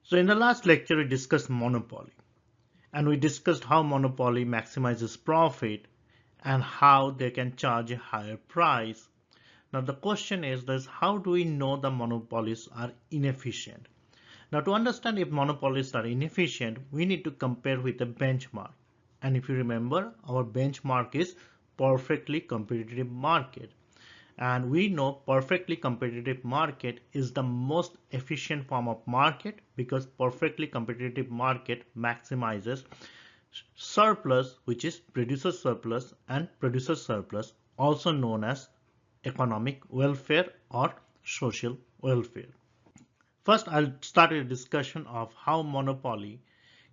So in the last lecture, we discussed monopoly and we discussed how monopoly maximizes profit and how they can charge a higher price. Now the question is how do we know the monopolies are inefficient? Now to understand if monopolies are inefficient, we need to compare with a benchmark. And if you remember, our benchmark is perfectly competitive market. And we know perfectly competitive market is the most efficient form of market because perfectly competitive market maximizes surplus, which is producer surplus and producer surplus, also known as economic welfare or social welfare. First, I'll start a discussion of how monopoly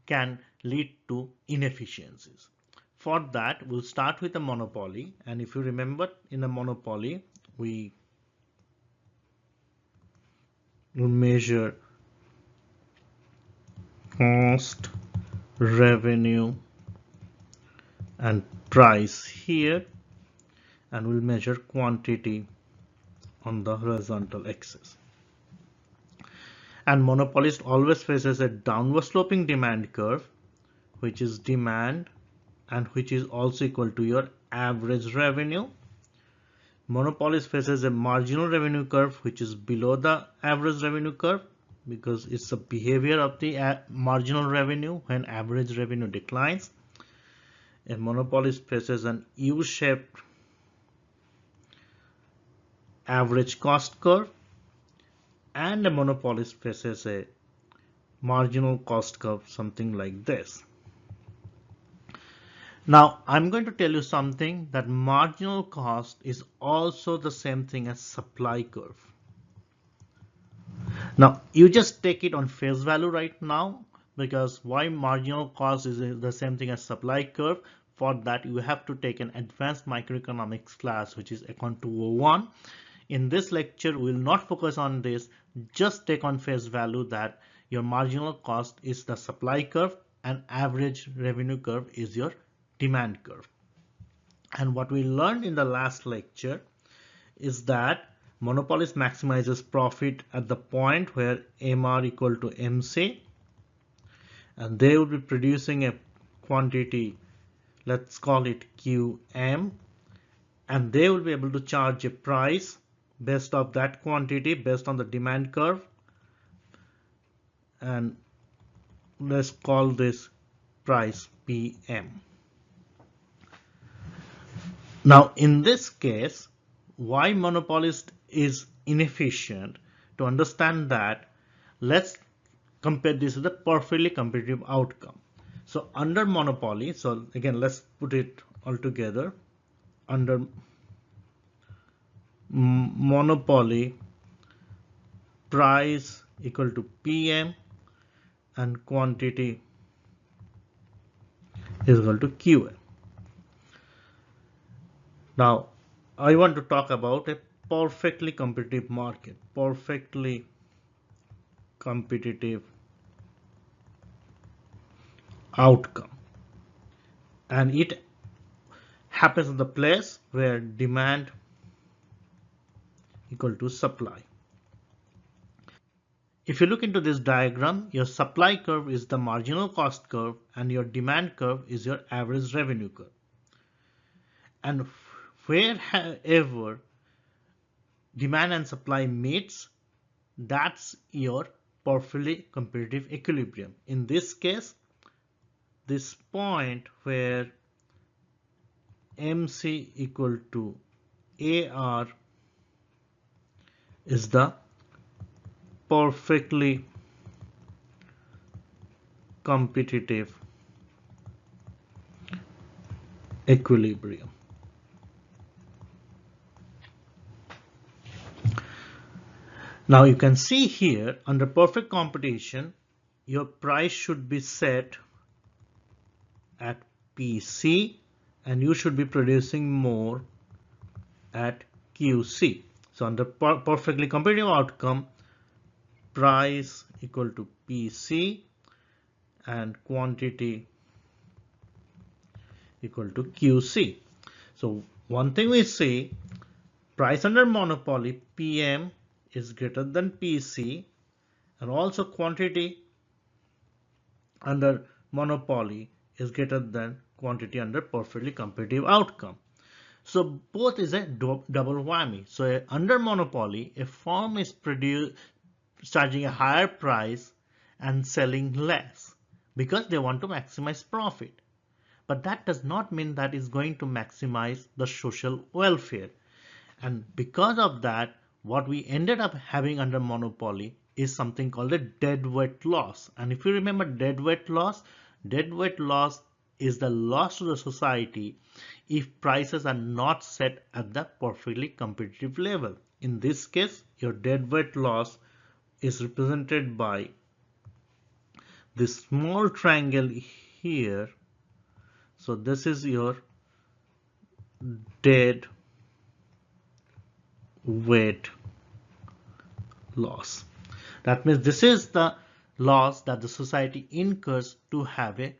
can lead to inefficiencies. For that, we'll start with a monopoly. And if you remember, in a monopoly, we will measure cost, revenue, and price here, and we'll measure quantity on the horizontal axis. And monopolist always faces a downward sloping demand curve, which is demand and which is also equal to your average revenue. Monopolist faces a marginal revenue curve, which is below the average revenue curve because it's a behavior of the marginal revenue when average revenue declines. A monopolist faces an U-shaped average cost curve, and a monopolist faces a marginal cost curve, something like this. Now, I'm going to tell you something that marginal cost is also the same thing as supply curve. Now, you just take it on face value right now, because why marginal cost is the same thing as supply curve? For that, you have to take an advanced microeconomics class, which is Econ 201. In this lecture, we will not focus on this. Just take on face value that your marginal cost is the supply curve and average revenue curve is your demand curve. And what we learned in the last lecture is that monopolist maximizes profit at the point where MR equal to MC, and they will be producing a quantity, let's call it QM, and they will be able to charge a price based on that quantity based on the demand curve, and let's call this price PM. Now in this case, why monopolist is inefficient? To understand that, let's compare this with a perfectly competitive outcome. So under monopoly, so again let's put it all together. Under monopoly, price equal to PM and quantity is equal to QM. Now I want to talk about a perfectly competitive market. Perfectly competitive outcome, and it happens in the place where demand equal to supply. If you look into this diagram, your supply curve is the marginal cost curve and your demand curve is your average revenue curve. And wherever demand and supply meets, that's your perfectly competitive equilibrium. In this case, this point where MC equal to AR is the perfectly competitive equilibrium. Now you can see here under perfect competition, your price should be set at PC and you should be producing more at QC. So under perfectly competitive outcome, price equal to PC and quantity equal to QC. So one thing we see, price under monopoly PM is greater than PC, and also quantity under monopoly is greater than quantity under perfectly competitive outcome. So both is a double whammy. So under monopoly, a firm is charging a higher price and selling less because they want to maximize profit. But that does not mean that is going to maximize the social welfare. And because of that, what we ended up having under monopoly is something called a deadweight loss. And if you remember deadweight loss is the loss to the society if prices are not set at the perfectly competitive level. In this case, your deadweight loss is represented by this small triangle here. So this is your dead weight loss. That means this is the loss that the society incurs to have a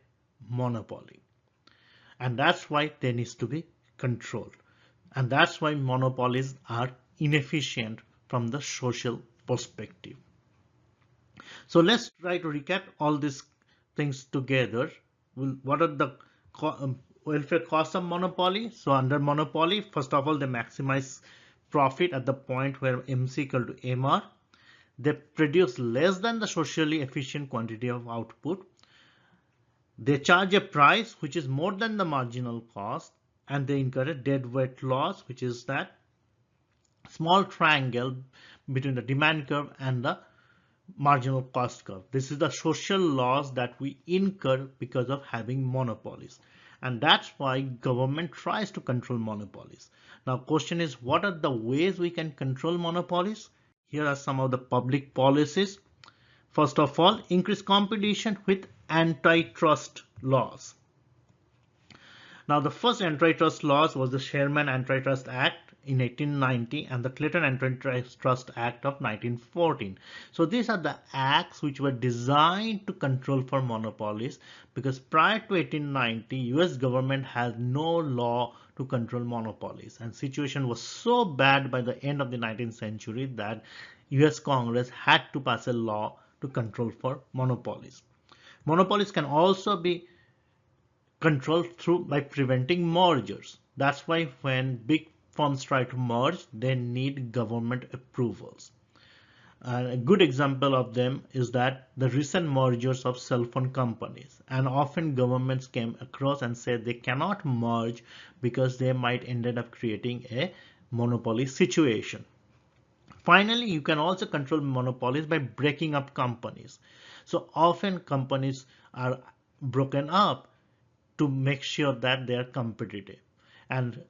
monopoly. And that's why they need to be controlled. And that's why monopolies are inefficient from the social perspective. So let's try to recap all these things together. What are the welfare costs of monopoly? So under monopoly, first of all, they maximize profit at the point where MC equal to MR. They produce less than the socially efficient quantity of output. They charge a price which is more than the marginal cost, and they incur a deadweight loss, which is that small triangle between the demand curve and the marginal cost curve. This is the social loss that we incur because of having monopolies. And that's why government tries to control monopolies. Now, question is, what are the ways we can control monopolies? Here are some of the public policies. First of all, increase competition with antitrust laws. Now, the first antitrust laws was the Sherman Antitrust Act in 1890 and the Clayton Antitrust Act of 1914. So these are the acts which were designed to control for monopolies, because prior to 1890, US government had no law to control monopolies, and situation was so bad by the end of the 19th century that US Congress had to pass a law to control for monopolies. Monopolies can also be control through by preventing mergers. That's why when big firms try to merge, they need government approvals. A good example of them is that the recent mergers of cell phone companies, and often governments came across and said they cannot merge because they might end up creating a monopoly situation. Finally, you can also control monopolies by breaking up companies. So often companies are broken up to make sure that they are competitive. And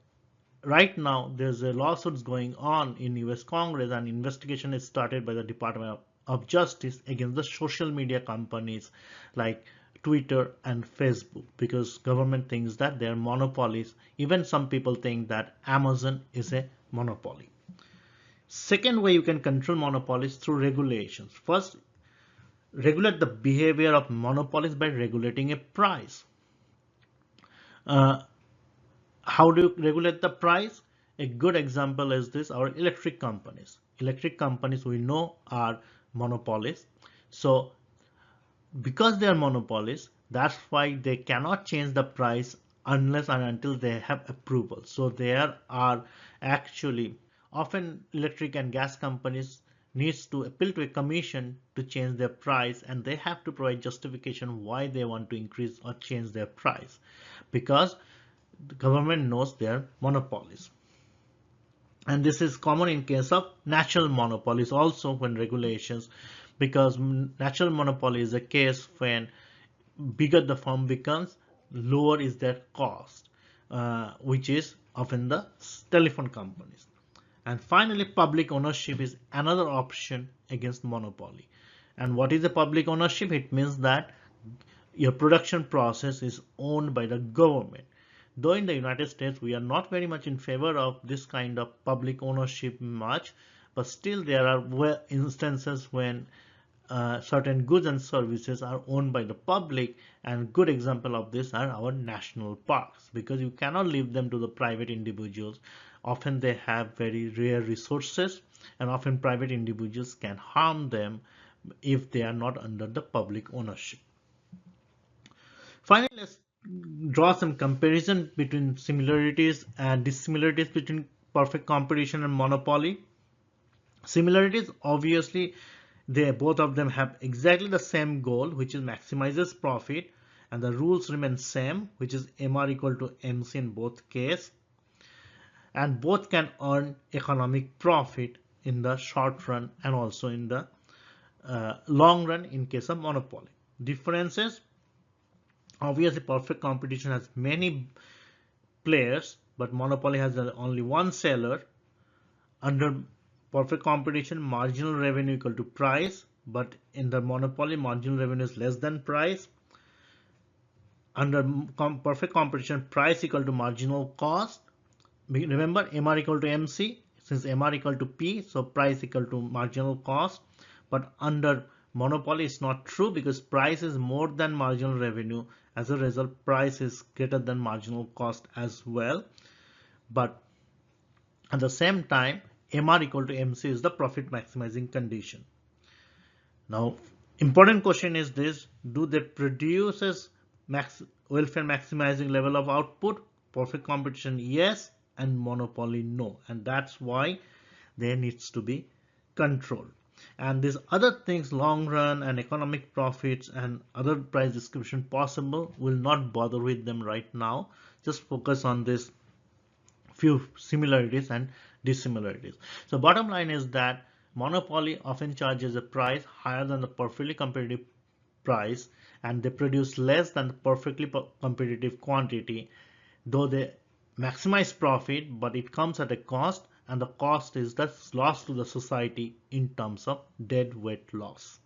right now there's a lawsuits going on in US Congress, and investigation is started by the Department of Justice against the social media companies like Twitter and Facebook, because government thinks that they are monopolies. Even some people think that Amazon is a monopoly. Second way you can control monopolies through regulations. First, regulate the behavior of monopolies by regulating a price. How do you regulate the price? A good example is this: our electric companies. Electric companies we know are monopolies. So because they are monopolies, that's why they cannot change the price unless and until they have approval. So there are actually often electric and gas companies needs to appeal to a commission to change their price, and they have to provide justification why they want to increase or change their price, because the government knows they are monopolies. And this is common in case of natural monopolies also when regulations, because natural monopoly is a case when bigger the firm becomes, lower is their cost, which is often the telephone companies. And finally, public ownership is another option against monopoly. And what is the public ownership? It means that your production process is owned by the government. Though in the United States we are not very much in favor of this kind of public ownership much, but still there are instances when certain goods and services are owned by the public, and good example of this are our national parks, because you cannot leave them to the private individuals. Often they have very rare resources, and often private individuals can harm them if they are not under the public ownership. Finally, let's draw some comparison between similarities and dissimilarities between perfect competition and monopoly. Similarities, obviously, they both of them have exactly the same goal, which is maximizes profit, and the rules remain same, which is MR equal to MC in both case, and both can earn economic profit in the short run and also in the long run in case of monopoly. Differences, obviously perfect competition has many players, but monopoly has only one seller. Under perfect competition, marginal revenue equal to price, but in the monopoly, marginal revenue is less than price. Under perfect competition, price equal to marginal cost. Remember, MR equal to MC, since MR equal to P, so price equal to marginal cost. But under monopoly, it's not true because price is more than marginal revenue. As a result, price is greater than marginal cost as well. But at the same time, MR equal to MC is the profit maximizing condition. Now, important question is this: do they produce as welfare maximizing level of output? Perfect competition, yes, and monopoly, no. And that's why there needs to be control. And these other things, long run and economic profits and other price distribution possible, will not bother with them right now. Just focus on this few similarities and dissimilarities. So bottom line is that monopoly often charges a price higher than the perfectly competitive price, and they produce less than the perfectly competitive quantity, though they maximize profit, but it comes at a cost, and the cost is the loss to the society in terms of dead weight loss.